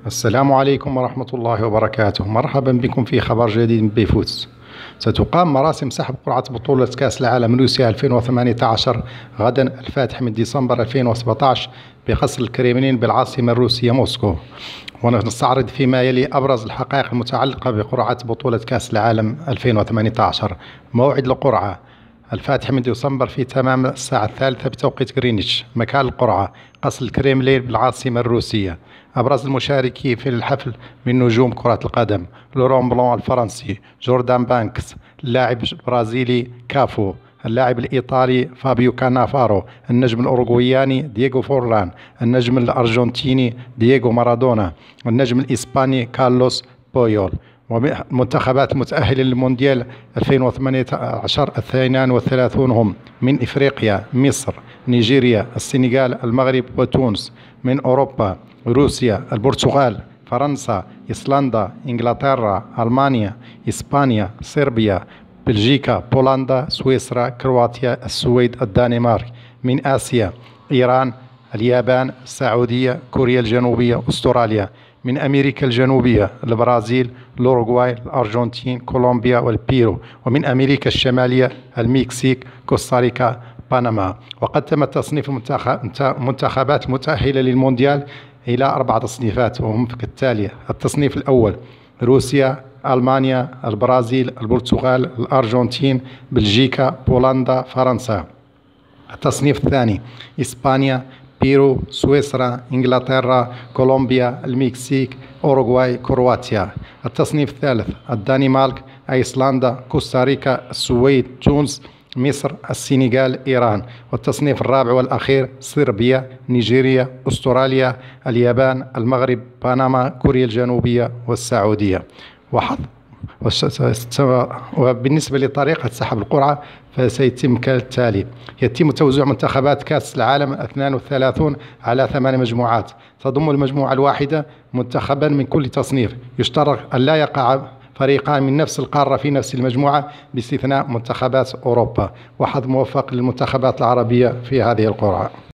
السلام عليكم ورحمة الله وبركاته. مرحبا بكم في خبر جديد من بيفوتس. ستقام مراسم سحب قرعة بطولة كأس العالم روسيا 2018 غدا الفاتح من ديسمبر 2017 بقصر الكريملين بالعاصمة الروسية موسكو، ونستعرض فيما يلي أبرز الحقائق المتعلقة بقرعة بطولة كأس العالم 2018. موعد القرعة الفاتح من ديسمبر في تمام الساعة 3 بتوقيت غرينتش. مكان القرعة قصر الكريملين بالعاصمة الروسية. أبرز المشاركين في الحفل من نجوم كرة القدم: لورون بلون الفرنسي، جوردان بانكس، اللاعب البرازيلي كافو، اللاعب الإيطالي فابيو كانافارو، النجم الأوروغوياني دييغو فورلان، النجم الأرجنتيني دييغو مارادونا، النجم الإسباني كارلوس بويول. والمنتخبات المتأهلة للمونديال 2018 32 هم: من إفريقيا مصر، نيجيريا، السنغال، المغرب وتونس. من أوروبا روسيا، البرتغال، فرنسا، إيسلندا، إنجلترا، ألمانيا، إسبانيا، صربيا، بلجيكا، بولندا، سويسرا، كرواتيا، السويد، الدنمارك. من آسيا إيران، اليابان، السعودية، كوريا الجنوبية، أستراليا. من أمريكا الجنوبية البرازيل، الأوروغواي، الأرجنتين، كولومبيا والبيرو. ومن أمريكا الشمالية المكسيك، كوستاريكا، بنما. وقد تم تصنيف المنتخبات المتأهلة للمونديال إلى 4 تصنيفات، وهم كالتالي: التصنيف الأول روسيا، ألمانيا، البرازيل، البرتغال، الأرجنتين، بلجيكا، بولندا، فرنسا. التصنيف الثاني إسبانيا، بيرو، سويسرا، إنجلترا، كولومبيا، المكسيك، أوروغواي، كرواتيا. التصنيف الثالث الدنمارك، أيسلندا، كوستاريكا، السويد، تونس، مصر، السنغال، إيران. والتصنيف الرابع والأخير صربيا، نيجيريا، أستراليا، اليابان، المغرب، بنما، كوريا الجنوبية والسعودية. وبالنسبة لطريقة سحب القرعة فسيتم كالتالي: يتم توزيع منتخبات كأس العالم 32 على 8 مجموعات، تضم المجموعة الواحدة منتخبا من كل تصنيف. يشترط أن لا يقع فريقان من نفس القارة في نفس المجموعة باستثناء منتخبات أوروبا. وحظ موفق للمنتخبات العربية في هذه القرعة.